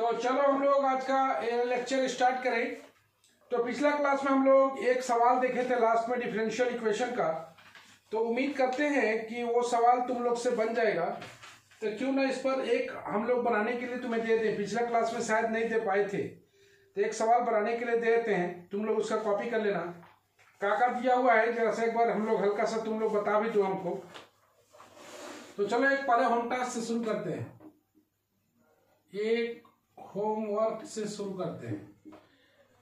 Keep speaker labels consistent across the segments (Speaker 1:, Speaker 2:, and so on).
Speaker 1: तो चलो हम लोग आज का लेक्चर स्टार्ट करें। तो पिछला क्लास में हम लोग एक सवाल देखे थे लास्ट में डिफरेंशियल इक्वेशन का, तो उम्मीद करते हैं कि वो सवाल तुम लोग से बन जाएगा। तो क्यों ना इस पर एक हम लोग बनाने के लिए तुम्हें दे दें, पिछला क्लास में शायद नहीं दे पाए थे, तो एक सवाल बनाने के लिए दे देते हैं, तुम लोग उसका कॉपी कर लेना। काका दिया हुआ है, जरा सा एक बार हम लोग हल्का सा तुम लोग बता भी दो हमको। तो चलो एक पहले होम टास्क से शुरू करते हैं, एक होमवर्क से शुरू करते हैं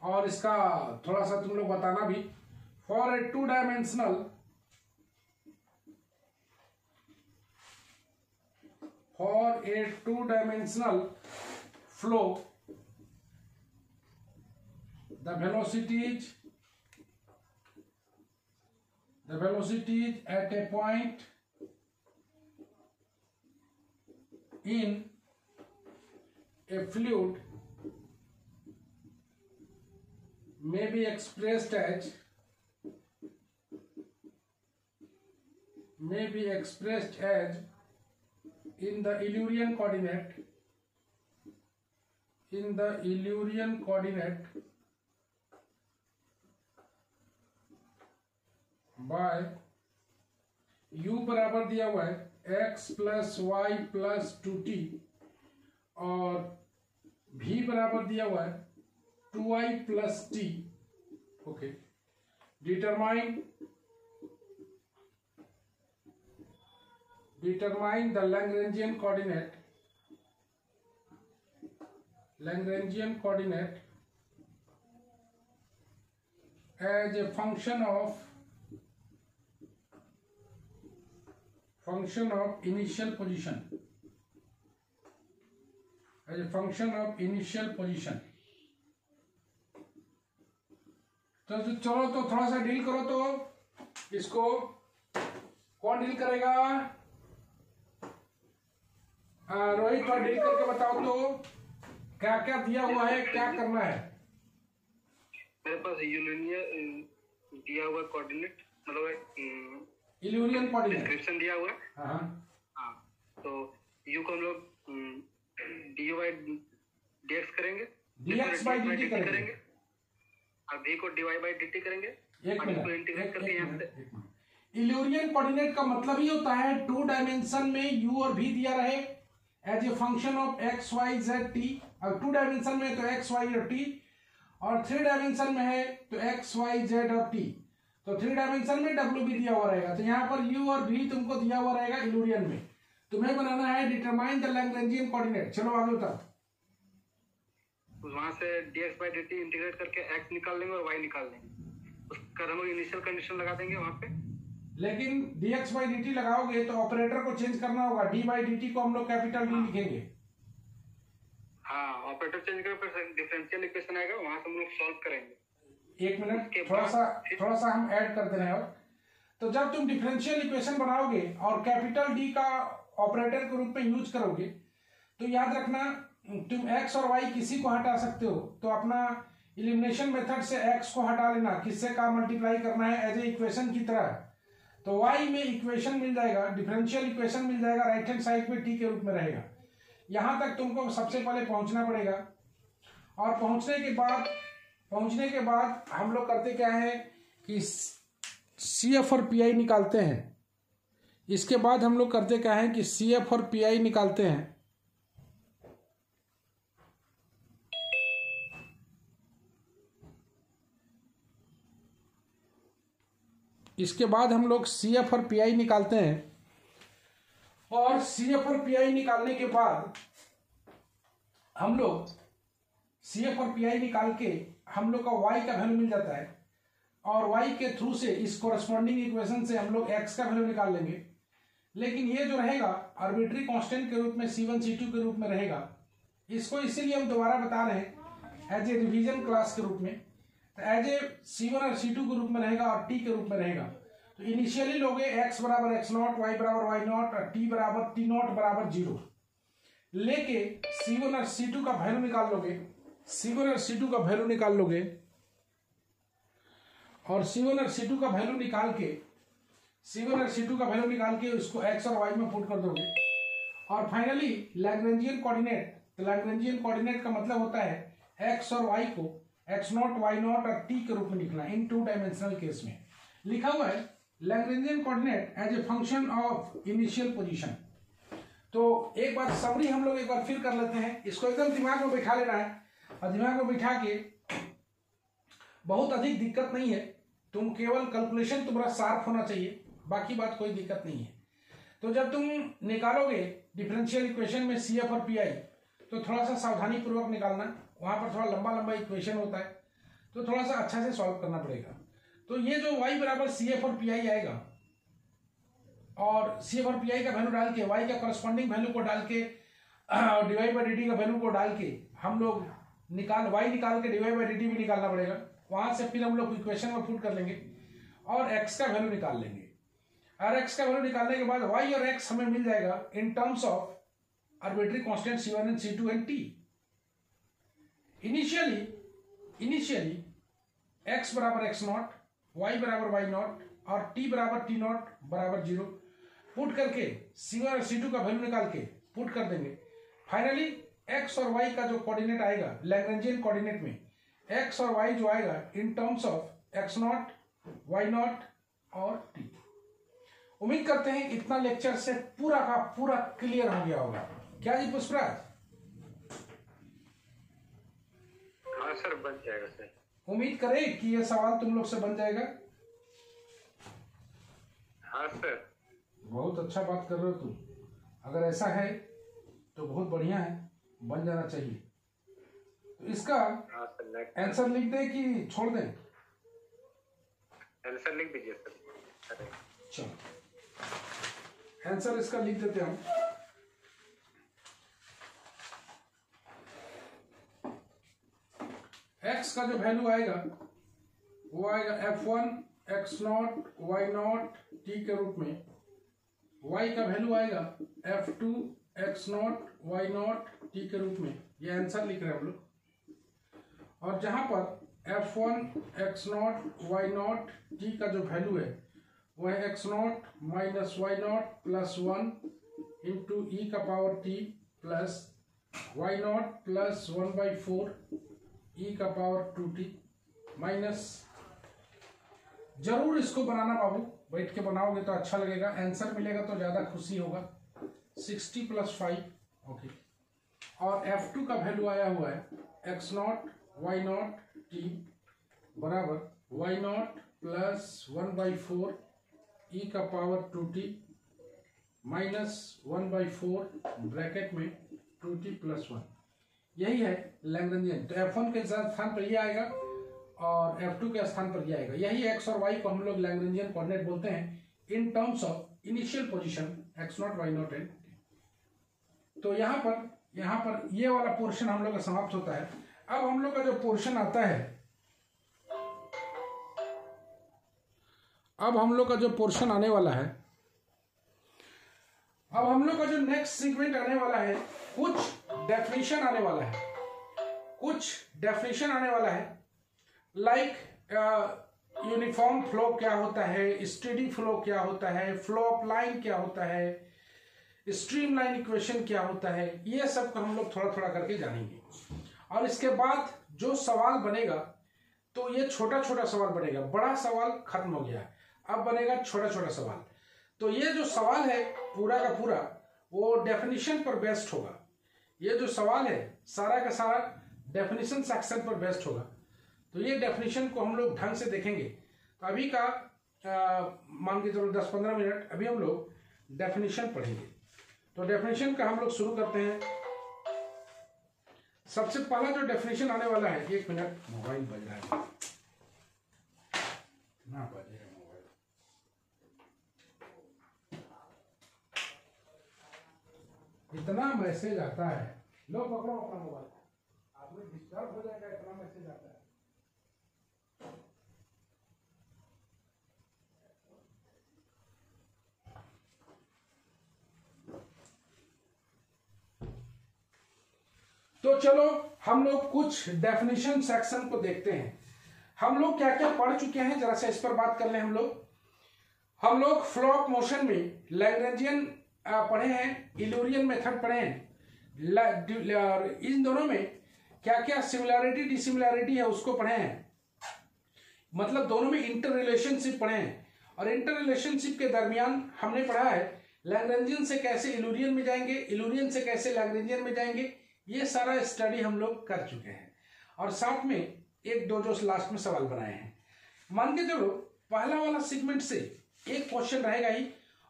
Speaker 1: और इसका थोड़ा सा तुम लोग बताना भी। For a two dimensional flow the velocities at a point in a fluid may be expressed as in the Illyrian coordinate by u बराबर दिया हुआ है x plus Y plus 2t और v बराबर दिया हुआ है 2i plus t। Okay, determine the Lagrangian coordinate as a function of initial position, तो चलो तो थोड़ा सा डील करो। तो इसको कौन डील करेगा? रोहित, थोड़ा डील करके बताओ तो क्या क्या दिया हुआ है, क्या करना है।
Speaker 2: मेरे पास यूलिनियर दिया हुआ कोऑर्डिनेट, मतलब
Speaker 1: इल्यूरियन कोऑर्डिनेट
Speaker 2: डिस्क्रिप्शन दिया हुआ है।
Speaker 1: हाँ,
Speaker 2: तो यू को हम लोग dy बाई dx करेंगे,
Speaker 1: dx बाई dt करेंगे
Speaker 2: और v को dy बाई dt करेंगे।
Speaker 1: एक मिनट,
Speaker 2: इंटीग्रेट करके यहाँ पे
Speaker 1: इल्यूरियन कोऑर्डिनेट का मतलब ही होता है टू डायमेंशन में u और v दिया रहे as a function of x y z t। और टू डायमेंशन में तो x y और t, और थ्री डायमेंशन में है तो x y z और t। तो थ्री डायमेंशन में w भी दिया हुआ रहेगा, तो यहाँ पर u और v तुमको दिया हुआ रहेगा इल्यूरियन में। तुम्हें बनाना है डिटरमाइन द लैग्रेंजियन कोऑर्डिनेट। चलो आगे बताओ।
Speaker 2: वहां से dx बाई dt इंटीग्रेट करके x निकाल लेंगे और y निकाल लेंगे, उसका हम इनिशियल कंडीशन लगा देंगे वहां पे।
Speaker 1: लेकिन dx बाई dt लगाओगे तो ऑपरेटर को चेंज करना होगा, d बाई dt को हम लोग कैपिटल D लिखेंगे।
Speaker 2: हाँ, ऑपरेटर चेंज करके फिर डिफरेंशियल इक्वेशन आएगा, वहां से हम लोग सॉल्व करेंगे।
Speaker 1: एक मिनट, थोड़ा सा हम ऐड कर दे रहे हैं। और तो जब तुम डिफरेंशियल इक्वेशन बनाओगे और कैपिटल D का ऑपरेटर के रूप में यूज करोगे, तो याद रखना तुम x और y किसी को हटा सकते हो, तो अपना एलिमिनेशन मेथड से x को हटा लेना, किससे का मल्टीप्लाई करना है एज ए इक्वेशन की तरह। तो y में इक्वेशन मिल जाएगा, डिफरेंशियल इक्वेशन मिल जाएगा, राइट हैंड साइड में t के रूप में रहेगा। यहां तक तुमको सबसे पहले पहुंचना पड़ेगा, और पहुंचने के बाद हम लोग करते क्या है कि CF और PI निकालते हैं। इसके बाद हम लोग करते क्या है कि CF और PI निकालते हैं। इसके बाद हम लोग CF और PI निकालते हैं, और CF और PI निकालने के बाद हम लोग CF और PI निकाल के हम लोग का y का वैल्यू मिल जाता है, और y के थ्रू से इस कोरस्पॉन्डिंग इक्वेशन से हम लोग x का वैल्यू निकाल लेंगे। लेकिन ये जो रहेगा आर्बिट्री कांस्टेंट के रूप में C1 C2 के रूप में रहेगा। इसको इसीलिए हम दोबारा बता रहे हैं एज ए रिवीजन क्लास के रूप में, तो एज ए C1 और C2 के रूप में रहेगा और t के रूप में रहेगा। तो इनिशियली लोगे x बराबर x नॉट, y बराबर y नॉट और t बराबर t नॉट बराबर 0 लेके C1 और C2 का वैल्यू निकाल लोगे, C1 और C2 का वैल्यू निकाल लोगे, और C1 और C2 का वैल्यू निकाल के उसको x और y में पुट कर दोगे, और फाइनली लैग्रेंजियन कोऑर्डिनेट तो लैग्रेंजियन कोऑर्डिनेट का मतलब होता है एक्स और वाई को x0, y0 और t के रूप में लिखना इन 2 डायमेंशनल केस में। लिखा हुआ है Lagrangian coordinate as a function of initial position. तो एक बार समरी हम लोग एक बार फिर कर लेते हैं, इसको एकदम दिमाग में बैठा लेना है और दिमाग में बैठा के बहुत अधिक दिक्कत नहीं है, तुम केवल कैलकुलेशन तुम्हारा शार्प होना चाहिए, बाकी बात कोई दिक्कत नहीं है। तो जब तुम निकालोगे डिफरेंशियल इक्वेशन में CF और PI तो थोड़ा सा सावधानी पूर्वक निकालना, वहां पर थोड़ा लंबा लंबा इक्वेशन होता है तो थोड़ा सा अच्छा से सॉल्व करना पड़ेगा। तो ये जो y बराबर CF और PI आएगा और CF और PI का वैल्यू डाल के y का करस्पॉन्डिंग वैल्यू को डाल के dy बाई dt का वैल्यू को डाल के हम लोग y निकाल के dy बाई dt भी निकालना पड़ेगा। वहां से फिर हम लोग इक्वेशन में पुट कर लेंगे और x का वैल्यू निकाल लेंगे और x का वैल्यू निकालने के बाद y और x हमें मिल जाएगा in terms of arbitrary constant C1 and C2 and t। Initially x बराबर x0, y बराबर y0 और t बराबर t0 बराबर 0 पुट करके C1 और C2 का वैल्यू निकाल के पुट कर देंगे। फाइनली x और y का जो कोऑर्डिनेट आएगा लैग्रेंजियन कोऑर्डिनेट में x और y जो आएगा in terms of x0, y0 और t। उम्मीद करते हैं इतना लेक्चर से पूरा का पूरा क्लियर हो गया होगा। क्या जी पुष्पराज?
Speaker 2: हाँ सर, बन जाएगा सर।
Speaker 1: उम्मीद करें कि ये सवाल तुम लोग से बन जाएगा।
Speaker 2: हाँ सर।
Speaker 1: बहुत अच्छा बात कर रहे हो तुम। अगर ऐसा है तो बहुत बढ़िया है, बन जाना चाहिए। तो इसका आंसर लिख दें कि छोड़ दें?
Speaker 2: आंसर लिख दीजिए सर।
Speaker 1: चलो आंसर इसका लिख देते हम। x का जो वैल्यू आएगा वो आएगा f1 x0 y0 t के रूप में, y का वैल्यू आएगा f2 x0 y0 t के रूप में। ये आंसर लिख रहे हैं हम लोग। और जहां पर f1 x0 y0 t का जो वैल्यू है वो है x0 minus y0 plus 1 into e का power t plus y0 plus 1/4 e का पावर 2t माइनस, जरूर इसको बनाना बाबू, बैठ के बनाओगे तो अच्छा लगेगा, आंसर मिलेगा तो ज्यादा खुशी होगा। 60 प्लस 5 ओके। और f2 का वैल्यू आया हुआ है x0 y0 t बराबर y0 प्लस 1/4 e का पावर 2t माइनस 1/4 ब्रैकेट में 2t प्लस 1। यही है लैग्रेंजियन। तो f1 के स्थान पर ये आएगा और f2 के स्थान पर ये आएगा। यही x और y को हम लोग लैग्रेंजियन कोऑर्डिनेट बोलते हैं in terms of initial position x0 y0 and t। तो यहाँ पर ये वाला पोर्शन हम लोग का समाप्त होता है। अब हम लोग का जो पोर्शन आता है, अब हम लोग का जो पोर्शन आने वाला है, अब हम लोग का जो नेक्स्ट सीक्वेंट आने वाला है, कुछ डेफिनेशन आने वाला है, कुछ डेफिनेशन आने वाला है। लाइक यूनिफॉर्म फ्लो क्या होता है, स्टेडी फ्लो क्या होता है, फ्लो ऑफ लाइन क्या होता है, स्ट्रीमलाइन इक्वेशन क्या होता है, ये सब को हम लोग थोड़ा थोड़ा करके जानेंगे। और इसके बाद जो सवाल बनेगा तो ये छोटा छोटा सवाल बनेगा, बड़ा सवाल खत्म हो गया, अब बनेगा छोटा छोटा सवाल। तो ये जो सवाल है पूरा का पूरा वो डेफिनेशन पर बेस्ड होगा। ये जो सवाल है सारा का सारा डेफिनेशन सेक्शन पर बेस्ड होगा। तो ये डेफिनेशन को हम लोग ढंग से देखेंगे। तो अभी का मान के चलो 10-15 मिनट अभी हम लोग डेफिनेशन पढ़ेंगे। तो डेफिनेशन का हम लोग शुरू करते हैं। सबसे पहला जो डेफिनेशन आने वाला है, 1 मिनट, मोबाइल बज रहा है ना, बजे मोबाइल। इतना मैसेज आता है, लो पकड़ो अपना मोबाइल, आदमी डिस्टर्ब हो जाएगा, इतना मैसेज आता है। तो चलो हम लोग कुछ डेफिनेशन सेक्शन को देखते हैं। हम लोग क्या क्या पढ़ चुके हैं जरा से इस पर बात कर लें। हम लोग फ्लो ऑफ मोशन में लैग्रेंजियन पढ़े हैं, इल्यूरियन मेथड पढ़े हैं, इन दोनों में क्या क्या सिमिलैरिटी डिसिमिलैरिटी है उसको पढ़े हैं, मतलब दोनों में इंटर रिलेशनशिप पढ़े हैं। और इंटर रिलेशनशिप के दरमियान हमने पढ़ा है लैग्रेंजियन से कैसे इलुरियन में जाएंगे, इलुरियन से कैसे लैग्रेंजियन में जाएंगे, ये सारा स्टडी हम लोग कर चुके हैं। और साथ में एक दो जो लास्ट में सवाल बनाए हैं। मान के चलो पहला वाला सेगमेंट से एक क्वेश्चन रहेगा ही,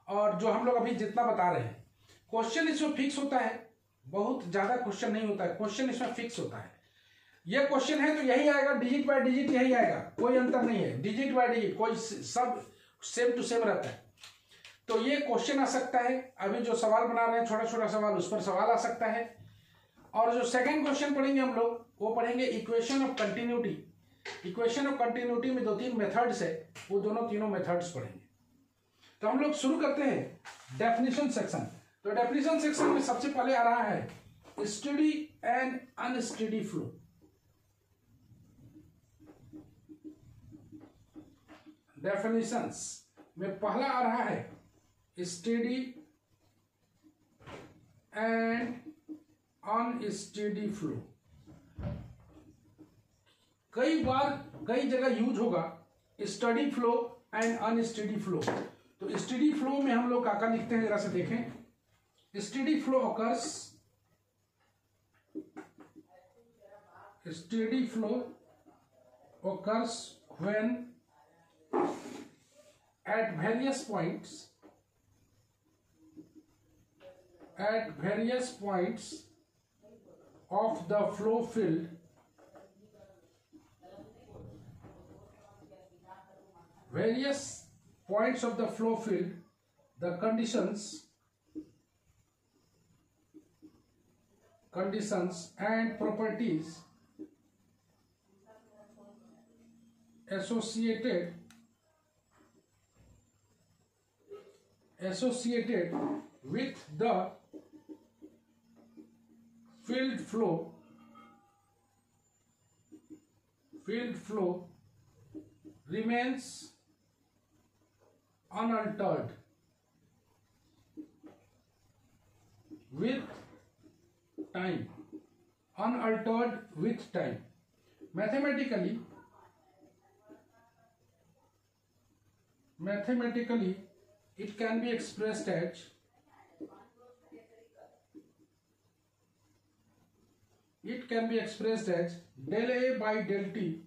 Speaker 1: और जो हम लोग अभी जितना बता रहे हैं क्वेश्चन इसमें फिक्स होता है, बहुत ज्यादा क्वेश्चन नहीं होता है, क्वेश्चन इसमें फिक्स होता है। यह क्वेश्चन है तो यही आएगा, डिजिट बाय डिजिट यही आएगा, कोई अंतर नहीं है, डिजिट बाय डिजिट कोई सब सेम टू सेम रहता है। तो ये क्वेश्चन आ सकता है, अभी जो सवाल बना रहे हैं छोटा छोटा सवाल, उस पर सवाल आ सकता है। और जो सेकंड क्वेश्चन पढ़ेंगे हम लोग वो पढ़ेंगे equation of continuity. Equation of continuity में 2-3 मेथड्स है, वो दोनों तीनों मेथड्स पढ़ेंगे। तो हम लोग शुरू करते हैं डेफिनेशन सेक्शन। तो डेफिनेशन सेक्शन में सबसे पहले आ रहा है steady and unsteady flow. Definitions में पहला आ रहा है स्टेडी एंड अनस्टेडी फ्लो। कई बार कई जगह यूज होगा steady flow and unsteady flow. तो स्टेडी फ्लो में हम लोग क्या लिखते हैं जरा से देखें। Steady flow occurs when at various points of the flow field the conditions and properties associated with the field flow remains unaltered with time. Mathematically it can be expressed as del A by del T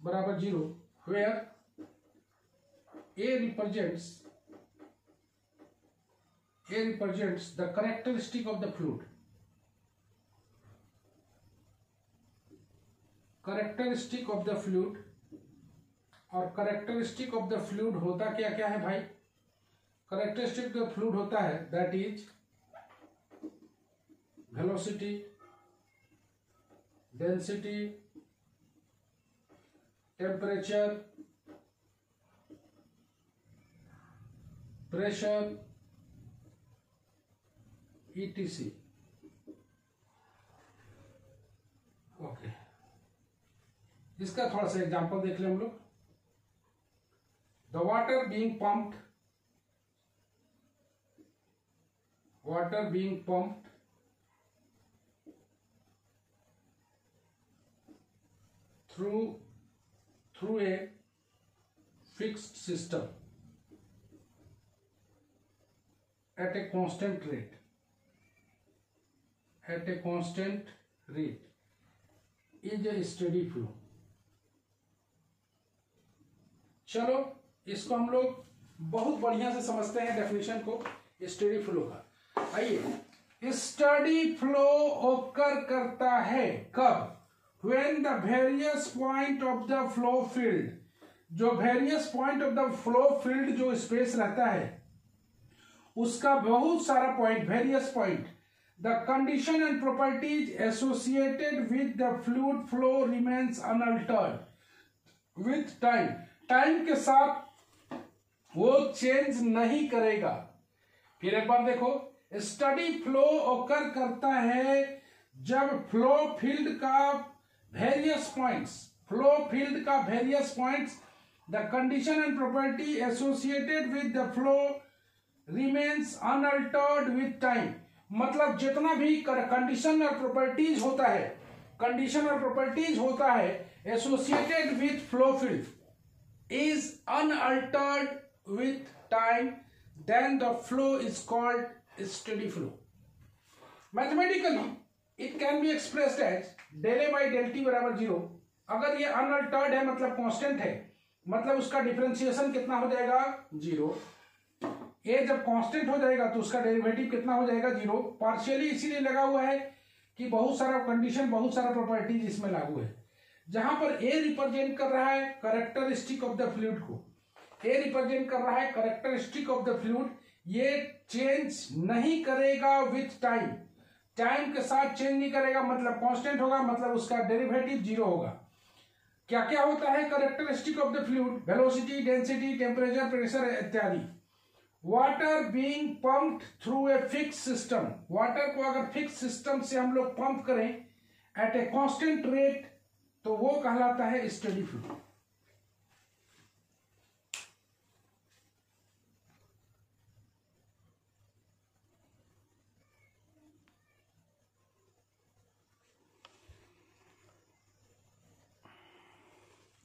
Speaker 1: बराबर 0, where A represents the characteristic of the fluid. और characteristic of the fluid होता क्या क्या है भाई। Characteristic of fluid होता है that is velocity, density, temperature, pressure, etc. Okay, इसका थोड़ा सा एग्जांपल देख लें हम लोग। The water being pumped through a fixed system at a constant rate is a steady flow। चलो इसको हम लोग बहुत बढ़िया से समझते हैं डेफिनेशन को स्टेडी फ्लो का। आइए, स्टेडी फ्लो ओकर करता है कब? When the various point of the flow field, जो various point of the flow field जो स्पेस रहता है उसका बहुत सारा point, various point, the condition and properties associated with the fluid flow remains unaltered with time। Time के साथ वो चेंज नहीं करेगा। फिर एक बार देखो, स्टडी फ्लो ओकर करता है जब फ्लो फील्ड का various points the condition and property associated with the flow remains unaltered with time. मतलब जितना भी कंडीशन और प्रॉपर्टीज होता है, कंडीशन और प्रॉपर्टीज होता है associated with flow field is unaltered with time, then the flow is called steady flow. Mathematically it can be expressed as del a by del t बराबर 0। अगर ये अनअल्टर्ड है मतलब कांस्टेंट है, मतलब उसका डिफरेंशिएशन कितना हो जाएगा 0। ए जब कांस्टेंट हो जाएगा तो उसका डेरिवेटिव कितना हो जाएगा 0। पार्शियली इसीलिए लगा हुआ है कि बहुत सारा कंडीशन, बहुत सारा प्रॉपर्टीज इसमें लागू है। जहां पर ए रिप्रेजेंट कर रहा है कैरेक्टरिस्टिक ऑफ द फ्लूइड को, ए रिप्रेजेंट कर रहा है कैरेक्टरिस्टिक ऑफ द फ्लूइड, ये चेंज नहीं करेगा विथ टाइम, टाइम के साथ चेंज नहीं करेगा, मतलब कांस्टेंट होगा, मतलब उसका डेरिवेटिव 0 होगा। क्या क्या होता है characteristic of the fluid? Velocity, density, temperature, pressure इत्यादि। Water being pumped through a fix system, water को अगर फिक्स सिस्टम से हम लोग पंप करें एट ए कांस्टेंट रेट तो वो कहलाता है स्टेडी फ्लो।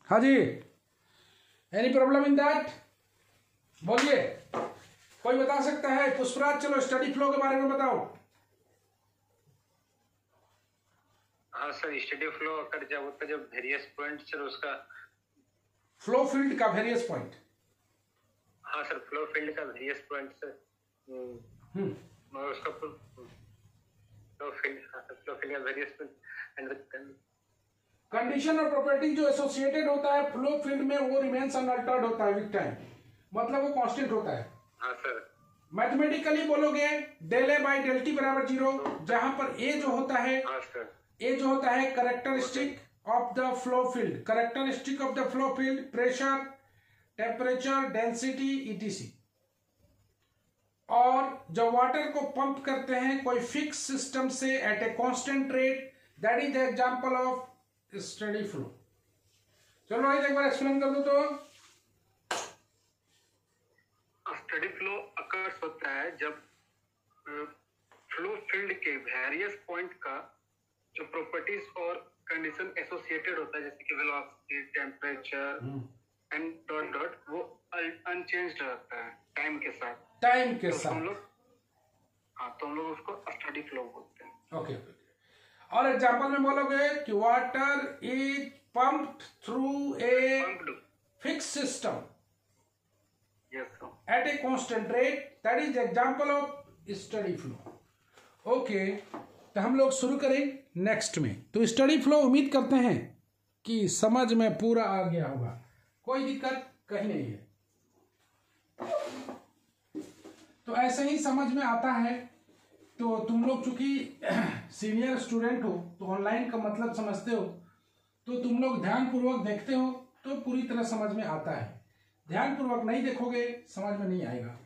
Speaker 1: हाँ जी, एनी प्रॉब्लम इन दैट? बोलिए, कोई बता सकता है? पुष्पराज चलो स्टडी फ्लो के बारे में बताओ।
Speaker 2: हाँ सर, स्टडी फ्लो अगर जब होता है जब वेरियस पॉइंट सर उसका
Speaker 1: फ्लो फील्ड का वेरियस पॉइंट।
Speaker 2: हाँ सर, फ्लो फील्ड का वेरियस पॉइंट सर उसका फ्लो फील्ड का वेरियस पॉइंट
Speaker 1: कंडीशन और प्रॉपर्टी जो एसोसिएटेड होता है फ्लो फील्ड में वो रिमेन्स अनअल्टर्ड होता है विद टाइम, मतलब वो कांस्टेंट होता है।
Speaker 2: हाँ सर।
Speaker 1: मैथमेटिकली बोलोगे del a by del t बराबर 0, जहां पर ए जो होता है,
Speaker 2: हाँ सर,
Speaker 1: ए जो होता है characteristic of the flow field, characteristic of the flow field, pressure, temperature, density etc. और जब वाटर को पंप करते हैं कोई फिक्स सिस्टम से at a constant rate, that is the example of steady flow. चलो एक बार एक्सप्लेन कर दो तो।
Speaker 2: स्टेडी फ्लो अकर्स होता है जब फ्लो फील्ड के वेरियस पॉइंट का जो प्रॉपर्टीज और कंडीशन एसोसिएटेड होता है, जैसे कि velocity, temperature and dot dot, वो अनचेंज्ड रहता है टाइम के साथ।
Speaker 1: टाइम के
Speaker 2: तो
Speaker 1: साथ
Speaker 2: हम लोग उसको स्टेडी फ्लो बोलते हैं।
Speaker 1: ओके। और एग्जांपल में बोलोगे कि water is pumped through a fix system at a constant rate, that is the example of steady flow. Okay, तो हम लोग शुरू करें नेक्स्ट में। तो स्टडी फ्लो उम्मीद करते हैं कि समझ में पूरा आ गया होगा, कोई दिक्कत कहीं नहीं है। तो ऐसे ही समझ में आता है तो तुम लोग चूंकि सीनियर स्टूडेंट हो तो ऑनलाइन का मतलब समझते हो, तो तुम लोग ध्यानपूर्वक देखते हो तो पूरी तरह समझ में आता है। ध्यानपूर्वक नहीं देखोगे समझ में नहीं आएगा।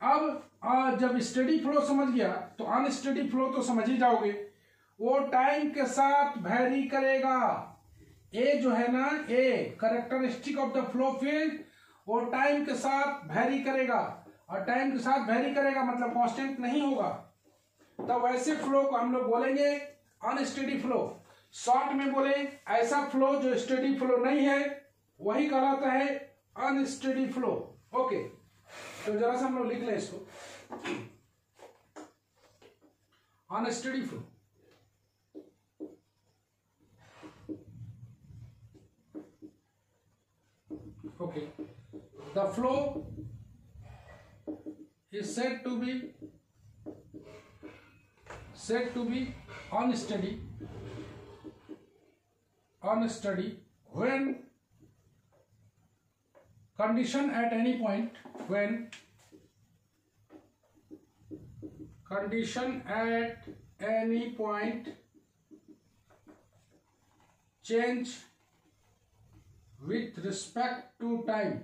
Speaker 1: अब जब स्टडी फ्लो समझ गया तो अनस्टडी फ्लो तो समझ ही जाओगे। वो टाइम के साथ वैरी करेगा। ए जो है ना, a characteristic of the flow field, वो टाइम के साथ वैरी करेगा, और टाइम के साथ वैरी करेगा मतलब कांस्टेंट नहीं होगा। तो वैसे फ्लो को हम लोग बोलेंगे अनस्टडी फ्लो। शॉर्ट में बोले ऐसा फ्लो जो स्टडी फ्लो नहीं है वही कहलाता है अनस्टडी फ्लो। ओके, तो जरा सा हम लोग लिख लें इसको, unsteady flow. Okay, the flow is said to be unsteady when condition at any point change with respect to time.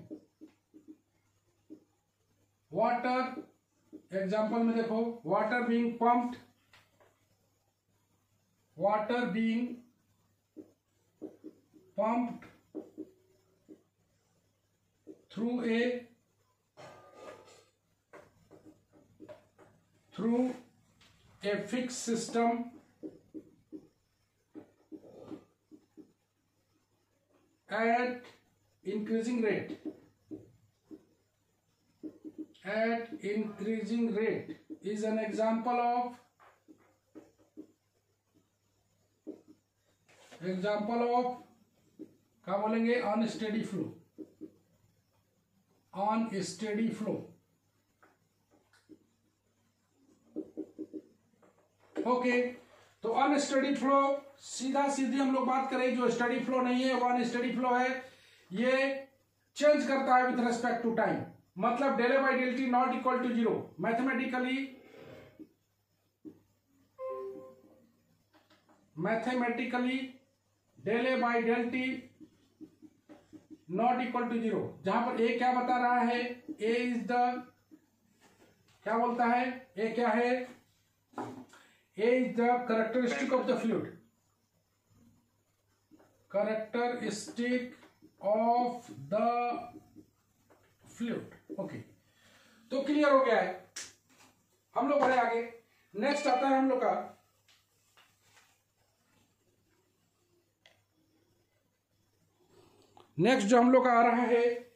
Speaker 1: Water example में देखो, water being pumped through a fixed system at increasing rate is an example of क्या बोलेंगे, unsteady flow. Okay, तो unsteady flow सीधा सीधी हम लोग बात करें, जो स्टडी फ्लो नहीं है वो अनस्टडी फ्लो है। ये चेंज करता है विथ रेस्पेक्ट टू टाइम, मतलब del by del t not equal to zero. Mathematically del by del t not equal to zero, जहां पर ए क्या बता रहा है, ए इज द, क्या बोलता है, ए क्या है, A is the characteristic of the fluid, characteristic of the fluid. Okay, तो क्लियर हो गया है। हम लोग बढ़े आगे, नेक्स्ट आता है हम लोग का नेक्स्ट जो हम लोग का आ रहा है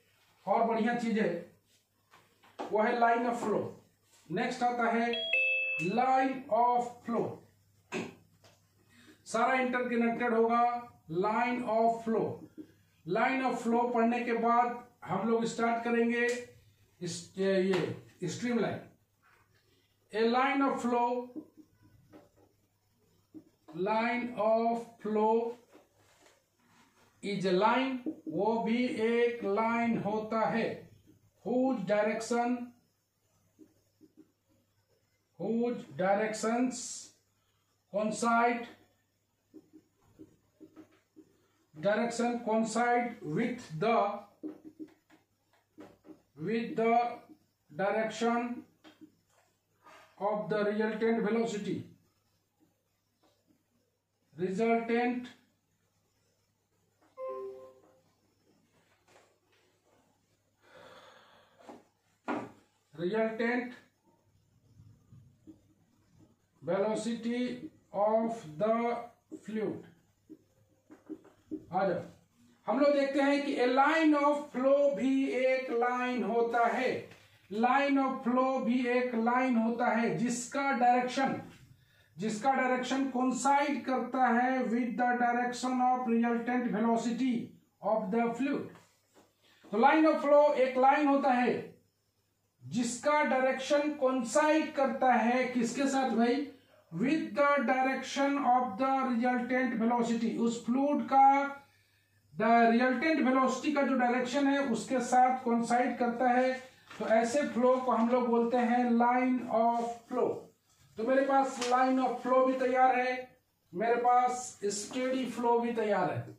Speaker 1: और बढ़िया चीज है वो है लाइन ऑफ फ्लो। नेक्स्ट आता है लाइन ऑफ फ्लो, सारा इंटरकनेक्टेड होगा। Line of flow, line of flow पढ़ने के बाद हम लोग स्टार्ट करेंगे ये stream line. A line of flow is a line, वो भी एक लाइन होता है whose directions coincide with the direction of the resultant velocity, resultant velocity of the fluid। आ जाओ, हम लोग देखते हैं कि ए लाइन ऑफ फ्लो भी एक लाइन होता है। लाइन ऑफ फ्लो भी एक लाइन होता है जिसका डायरेक्शन कोइंसाइड करता है with the direction of resultant velocity of the fluid. तो लाइन ऑफ फ्लो एक लाइन होता है जिसका डायरेक्शन कोइंसाइड करता है किसके साथ भाई, with the direction of the resultant velocity. उस फ्लूइड का रिजल्टेंट वेलोसिटी का जो डायरेक्शन है उसके साथ कोइंसाइड करता है। तो ऐसे फ्लो को हम लोग बोलते हैं लाइन ऑफ फ्लो। तो मेरे पास लाइन ऑफ फ्लो भी तैयार है, मेरे पास स्टडी फ्लो भी तैयार है।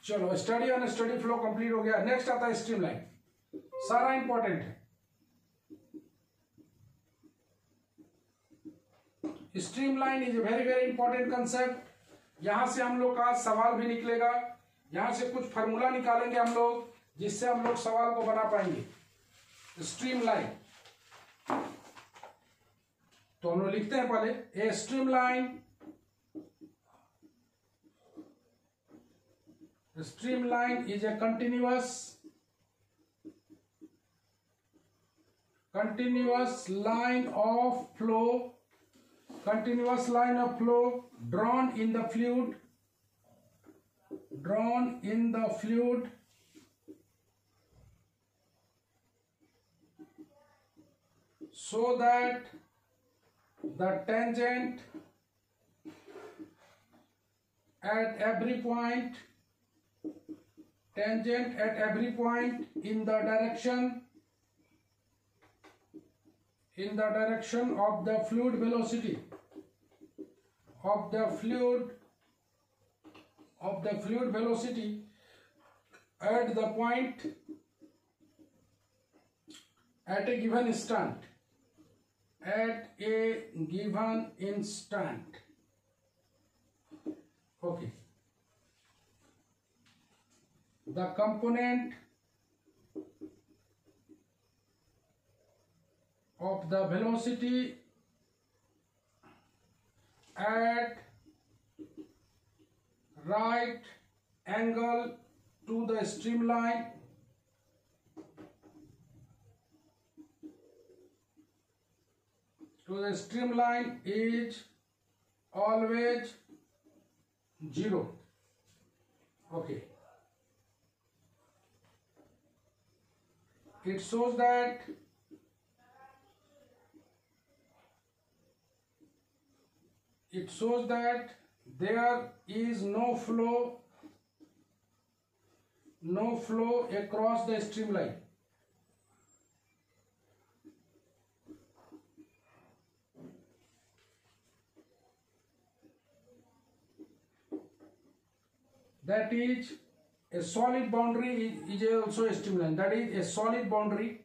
Speaker 1: चलो, स्टडी और स्टडी फ्लो कंप्लीट हो गया। नेक्स्ट आता है स्ट्रीम लाइन, सारा इंपॉर्टेंट है। Streamline is a very very important concept. यहां से हम लोग का सवाल भी निकलेगा, यहां से कुछ फार्मूला निकालेंगे हम लोग जिससे हम लोग सवाल को बना पाएंगे। स्ट्रीमलाइन, तो हम लोग लिखते हैं पहले, a streamline is a continuous line of flow drawn in the fluid so that the tangent at every point in the direction of the fluid velocity at the point at a given instant okay. The component of the velocity at right angle to the streamline is always 0. Okay, it shows that there is no flow across the streamline. That is a solid boundary is also a streamline. That is a solid boundary.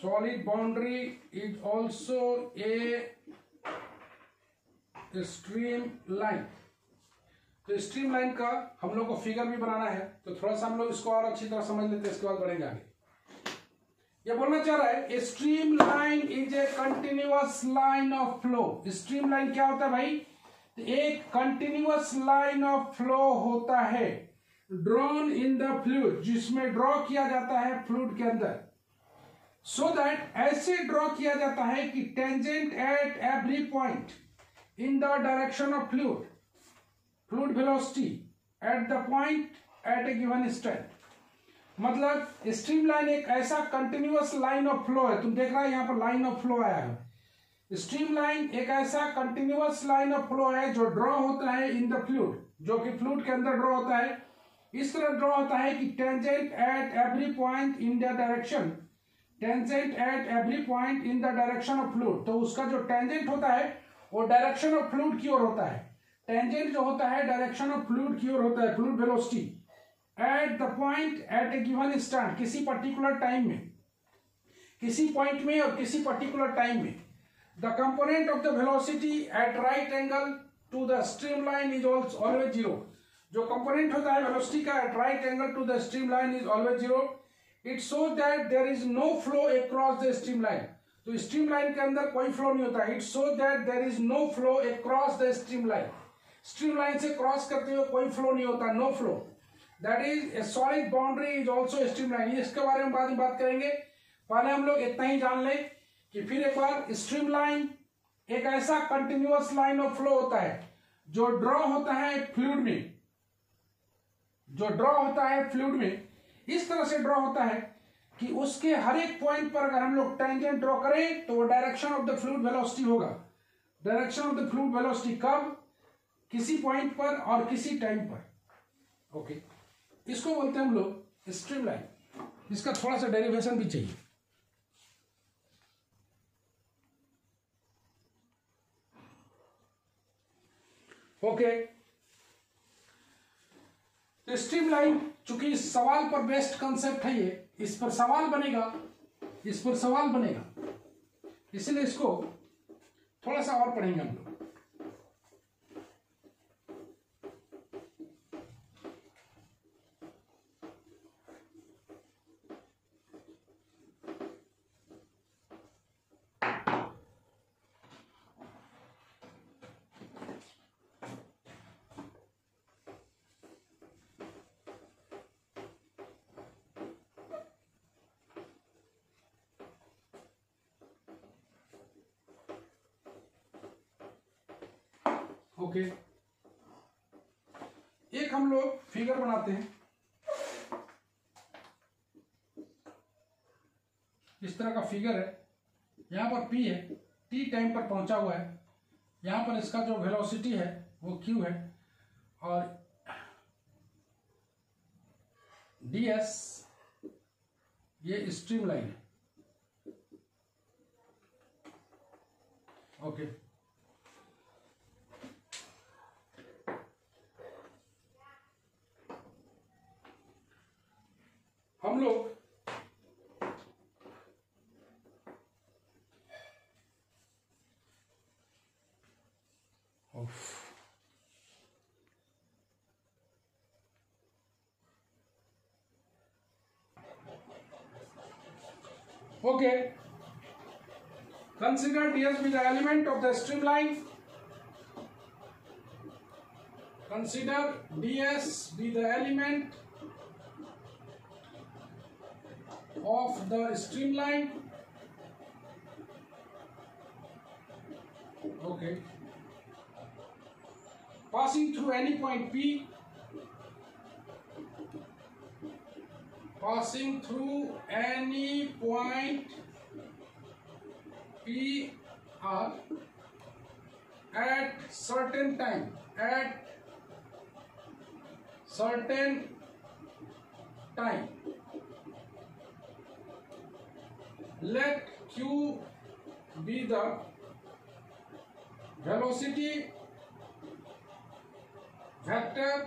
Speaker 1: Solid boundary is also a streamline. तो streamline का हम लोग को figure भी बनाना है, तो थोड़ा सा हम लोग इसको और अच्छी तरह समझ लेते हैं, इसके बाद बढ़ेंगे आगे। ये बोलना चाह रहा है streamline is a continuous line of flow. Streamline क्या होता है भाई? एक कंटिन्यूअस लाइन ऑफ फ्लो होता है ड्रॉन इन द फ्लूइड, जिसमें ड्रॉ किया जाता है फ्लूइड के अंदर। सो दैट ऐसे ड्रॉ किया जाता है कि tangent at every point in the direction of fluid velocity at the point at a given state. मतलब स्ट्रीमलाइन एक ऐसा कंटिन्यूअस लाइन ऑफ फ्लो है, तुम देख रहा है यहां पर लाइन ऑफ फ्लो आया है। स्ट्रीमलाइन एक ऐसा कंटिन्यूअस लाइन ऑफ फ्लो है जो ड्रॉ होता है इन द फ्लूइड, जो कि फ्लूइड के अंदर ड्रॉ होता है। इस तरह ड्रॉ होता है कि tangent at every point in the direction, tangent at every point in the direction of fluid. तो उसका जो टेंजेंट होता है वो डायरेक्शन ऑफ फ्लूइड की ओर होता है। टेंजेंट जो होता है डायरेक्शन ऑफ फ्लूइड की ओर होता है, fluid velocity at the point at a given instant, किसी पर्टिकुलर टाइम में, किसी पॉइंट में और किसी पर्टिकुलर टाइम में। The component of the velocity at right angle to the streamline is always 0। जो कंपोनेंट होता है वेलोसिटी का at right angle to the streamline is always 0। It shows that there is no flow across the streamline. तो streamline के अंदर कोई flow नहीं होता। It shows that there is no flow across the streamline. Streamline से cross करते हुए कोई फ्लो नहीं होता, no flow. That is a solid boundary is also streamline. इसके बारे में बाद में बात करेंगे, पहले हम लोग इतना ही जान लें कि फिर एक बार स्ट्रीमलाइन एक ऐसा कंटिन्यूअस लाइन ऑफ फ्लो होता है जो ड्रॉ होता है फ्लूइड में, जो ड्रॉ होता है फ्लूइड में। इस तरह से ड्रॉ होता है कि उसके हर एक पॉइंट पर अगर हम लोग टेंजेंट ड्रॉ करें तो वो direction of the fluid velocity होगा। Direction of the fluid velocity कब? किसी पॉइंट पर और किसी टाइम पर। ओके, इसको बोलते हैं हम लोग स्ट्रीमलाइन। इसका थोड़ा सा डेरिवेशन भी चाहिए। ओके, तो स्ट्रीमलाइन चूंकि इस सवाल पर बेस्ड कंसेप्ट है, ये इस पर सवाल बनेगा, इस पर सवाल बनेगा, इसलिए इसको थोड़ा सा और पढ़ेंगे हम लोग। ओके, एक हम लोग फिगर बनाते हैं। इस तरह का फिगर है, यहां पर P है, T टाइम पर पहुंचा हुआ है, यहां पर इसका जो वेलोसिटी है वो Q है, और DS ये स्ट्रीमलाइन है। ओके, हम लोग Okay, consider ds be the element of the streamline. Consider ds be the element of the streamline. Okay, passing through any point P, passing through any point P R at certain time, at certain time. Let Q be the velocity vector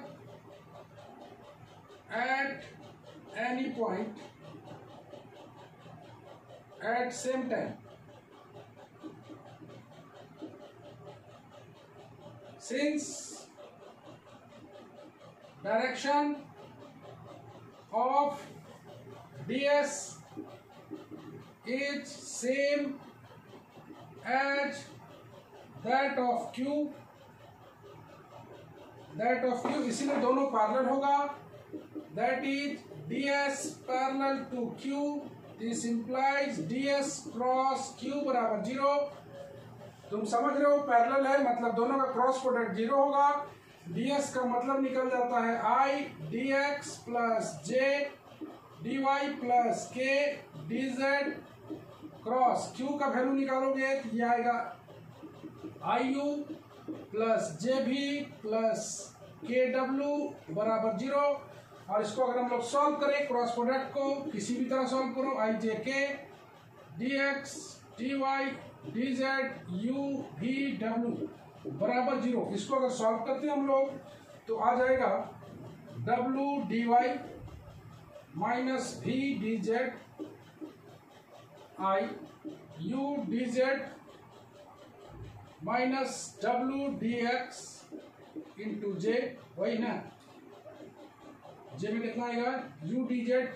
Speaker 1: at any point at same time. Since direction of ds is same as that of q, इसीलिए दोनों parallel होगा. That is ds parallel to q. This implies ds cross q बराबर 0. तुम समझ रहे हो, parallel है मतलब दोनों का क्रॉस प्रोडक्ट 0 होगा. ds का मतलब निकल जाता है i dx plus j dy plus k dz. Cross q का वैल्यू निकालोगे तो ये आएगा iu plus jv plus kw बराबर 0. और इसको अगर हम लोग सॉल्व करें क्रॉस प्रोडक्ट को, किसी भी तरह सॉल्व करो, i j k dx dy dz u v w बराबर 0. इसको अगर सॉल्व करते हैं हम लोग तो आ जाएगा w dy minus v dz i u dz minus w dx into j, वही ना, j में कितना आएगा u dz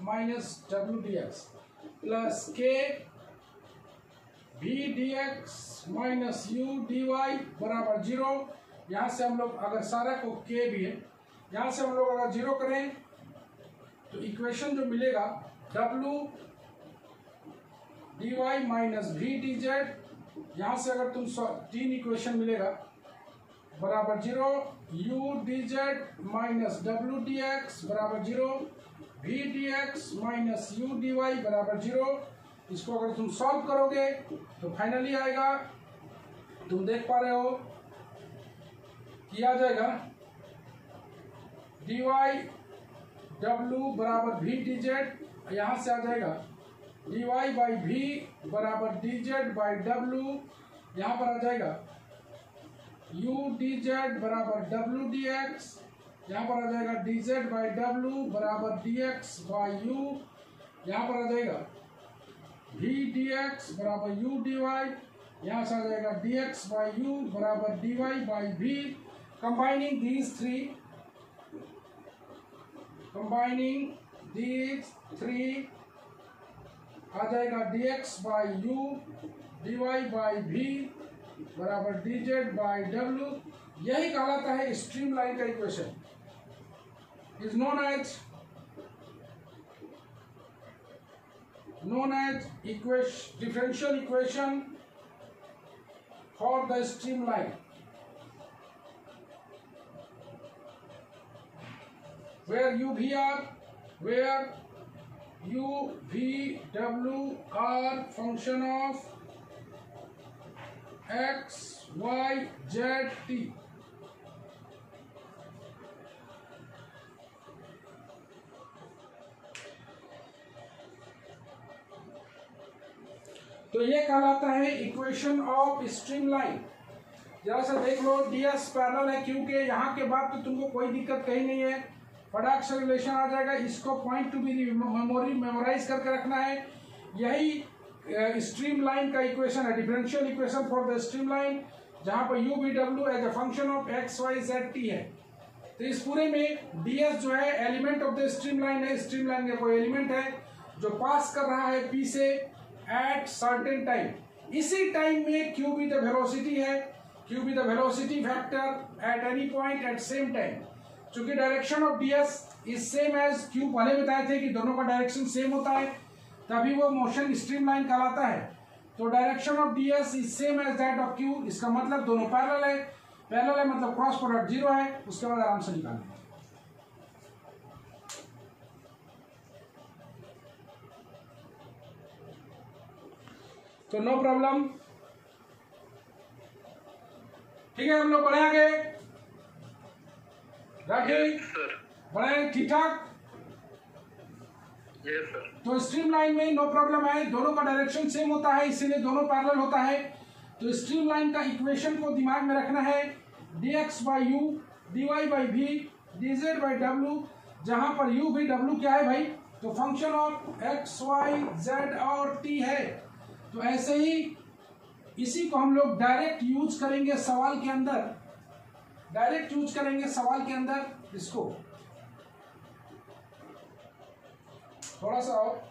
Speaker 1: minus w dx plus k v dx minus u dy बराबर 0. यहाँ से हम लोग अगर सारा को k भी है, यहाँ से हम लोग अगर 0 करें तो इक्वेशन जो मिलेगा w dy minus v dz, यहाँ से अगर तुम 3 इक्वेशन मिलेगा बराबर 0, u dz minus w dx बराबर 0, v dx minus u dy बराबर 0. इसको अगर तुम सॉल्व करोगे तो फाइनली आएगा, तुम देख पा रहे हो कि आ जाएगा dy w बराबर v dz. यहाँ से आ जाएगा dy बाई v बराबर dz बाई w. यहाँ पर आ जाएगा u dz बराबर w dx. यहाँ पर आ जाएगा dz बाई w बराबर dx बाई u. यहाँ पर आ जाएगा v dx बराबर u dy. यहाँ से आ जाएगा dx बाई u बराबर dy by v. Combining these three आ जाएगा dx by u dy by v बराबर dz बाई w. यही कहलाता है स्ट्रीम लाइन का equation. Is known as differential equation for the streamline, where u v w are function of x y z t. तो ये कहलाता है equation of streamline. जरा सा देख लो, ds पैरेलल है क्योंकि यहाँ के बाद तो तुमको कोई दिक्कत कहीं नहीं है, फटाक से रिलेशन आ जाएगा. इसको पॉइंट टू बी मेमोराइज करके रखना है. यही स्ट्रीमलाइन का इक्वेशन है, differential equation for the streamline, जहाँ पर u v w as a function of x y z t है. तो इस पूरे में ds जो है एलिमेंट ऑफ द स्ट्रीमलाइन है. स्ट्रीमलाइन का कोई एलिमेंट है जो पास कर रहा है P से एट सर्टेन टाइम, इसी टाइम में Q भी द वेलोसिटी है, Q भी the velocity factor at any point at same time. चूंकि direction of ds is same as Q, पहले बताए थे कि दोनों का डायरेक्शन सेम होता है तभी वो मोशन स्ट्रीमलाइन कहलाता है। तो direction of ds is same as that of Q, इसका मतलब दोनों पैरेलल है, पैरेलल है मतलब क्रॉस प्रोडक्ट 0 है। उसके बाद आराम से निकालेंगे। तो नो प्रॉब्लम, ठीक है। हम लोग बढ़े आगे, राखी बढ़े, ठीक ठाक।
Speaker 2: Yes sir.
Speaker 1: तो स्ट्रीमलाइन में नो प्रॉब्लम है, दोनों का डायरेक्शन सेम होता है इसीलिए दोनों पैरेलल होता है। तो स्ट्रीमलाइन का इक्वेशन को दिमाग में रखना है, dx by you dy by v dz by w, जहां पर u भी w क्या है भाई, तो function of x y z और t है। तो ऐसे ही इसी को हम लोग डायरेक्ट यूज करेंगे सवाल के अंदर, डायरेक्ट यूज करेंगे सवाल के अंदर इसको। थोड़ा सा और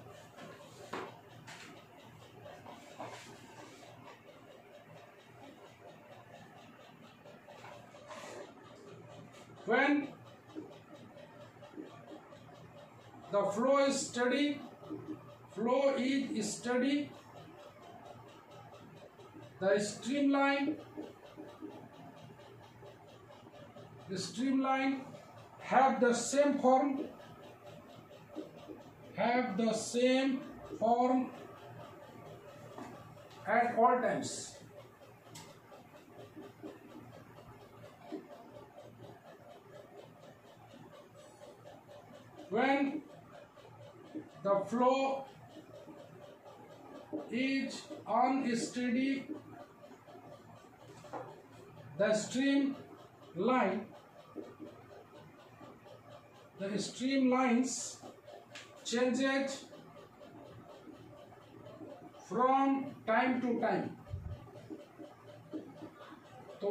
Speaker 1: when the flow is steady, the streamline have the same form at all times. When the flow is unsteady, the streamlines changes from time to time। तो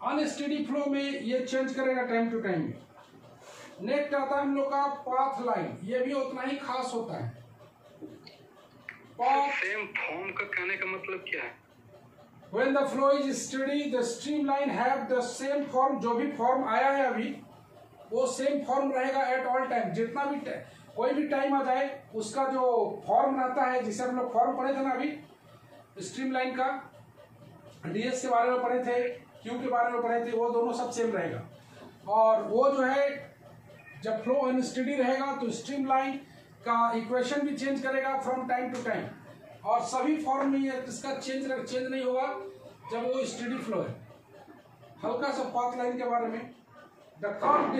Speaker 1: अनस्टेडी फ्लो में ये चेंज करेगा टाइम टू टाइम। नेक्स्ट आता है हम लोग का path line, ये भी उतना ही खास होता है।
Speaker 2: सेम फॉर्म का कहने का मतलब क्या है?
Speaker 1: When the flow is steady, the streamline have the same form, जो भी फॉर्म आया है अभी वो सेम फॉर्म रहेगा एट ऑल टाइम। जितना भी कोई भी टाइम आ जाए उसका जो फॉर्म रहता है, जिसे हम लोग फॉर्म पढ़े थे ना अभी स्ट्रीमलाइन का, ds के बारे में पढ़े थे, q के बारे में पढ़े थे, वो दोनों सब सेम रहेगा। और वो जो है जब फ्लो अनस्टेडी रहेगा तो स्ट्रीमलाइन का इक्वेशन भी चेंज करेगा फ्रॉम टाइम टू टाइम, और सभी फॉर्म में इसका चेंज नहीं होगा जब वो स्टेडी फ्लो है। हल्का सा पाथ लाइन के बारे में, the curve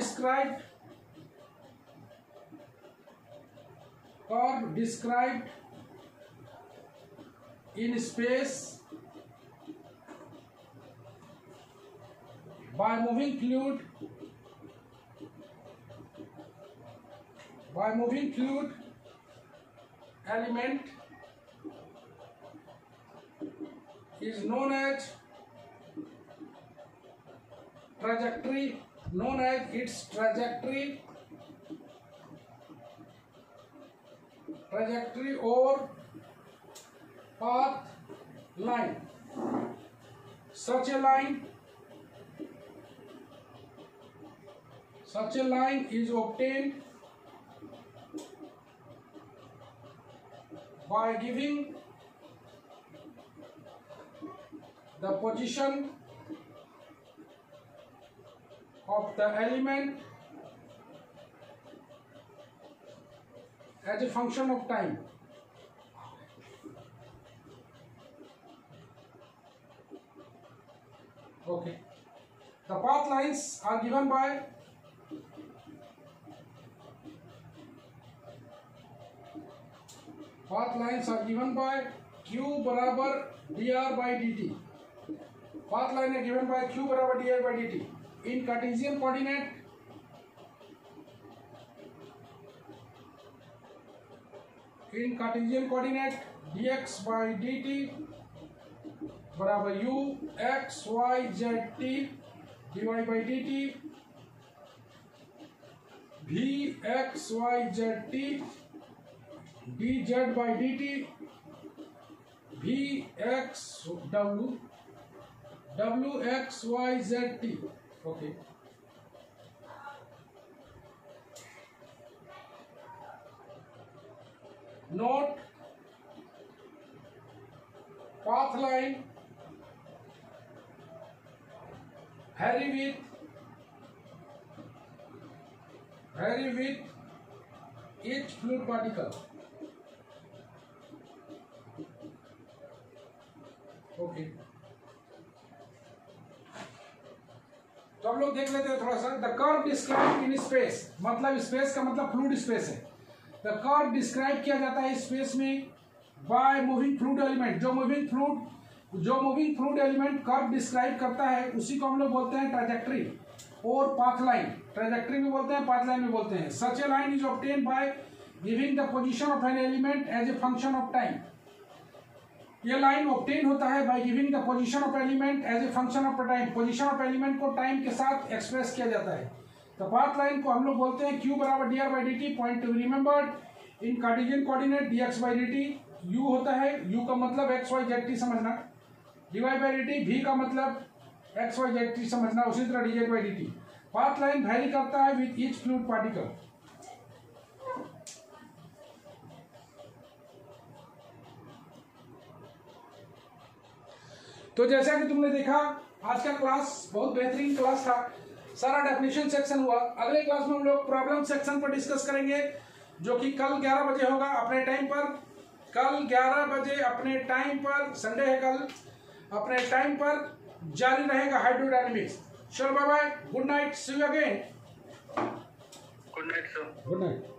Speaker 1: described in space by moving fluid element is known as its trajectory or path line. Such a line is obtained by giving the position of the element as a function of time. Okay. The path lines are given by q बराबर dr by dt. Path line है given by q बराबर dr by dt in Cartesian coordinate dx by dt बराबर u x y z t dy by dt v x y z t dz by dt vx w wx y z t. Okay. Note path line vary with each fluid particle. Okay. तो हम लोग देख लेते हैं थोड़ा सा। The curve describe in space, मतलब space का मतलब फ्लूइड स्पेस है। द कर्व डिस्क्राइब किया जाता है स्पेस में बाय मूविंग फ्लूइड एलिमेंट। जो moving fluid element curve describe करता है उसी को हम लोग बोलते हैं ट्रैजेक्टरी और पाथ लाइन। ट्रैजेक्टरी में बोलते हैं, पाथ लाइन में बोलते हैं। Such a line is obtain by giving the position of an element as a function of time. ये लाइन ऑब्टेन होता है by giving the position of element as a function of time. Position of element को time के साथ express किया जाता है। तो पाथ लाइन को हम लोग बोलते हैं q बराबर D R by d T. Point to be remembered in Cartesian coordinate dx by d T. u होता है, u का मतलब x y z t समझना, dy by d T, v का मतलब x y z t समझना, उसी तरह dz by d t. Path line vary करता है विद ईच फ्लूइड पार्टिकल। तो जैसा कि तुमने देखा आज का क्लास बहुत बेहतरीन क्लास था। सारा डेफिनेशन सेक्शन हुआ। अगले क्लास में हम लोग प्रॉब्लम सेक्शन पर डिस्कस करेंगे, जो कि कल 11 बजे होगा अपने टाइम पर। कल 11 बजे अपने टाइम पर, संडे है कल, अपने टाइम पर जारी रहेगा हाइड्रोडायनेमिक्स। चलो bye bye, good night, see you again.
Speaker 2: Good night sir.
Speaker 1: Good night.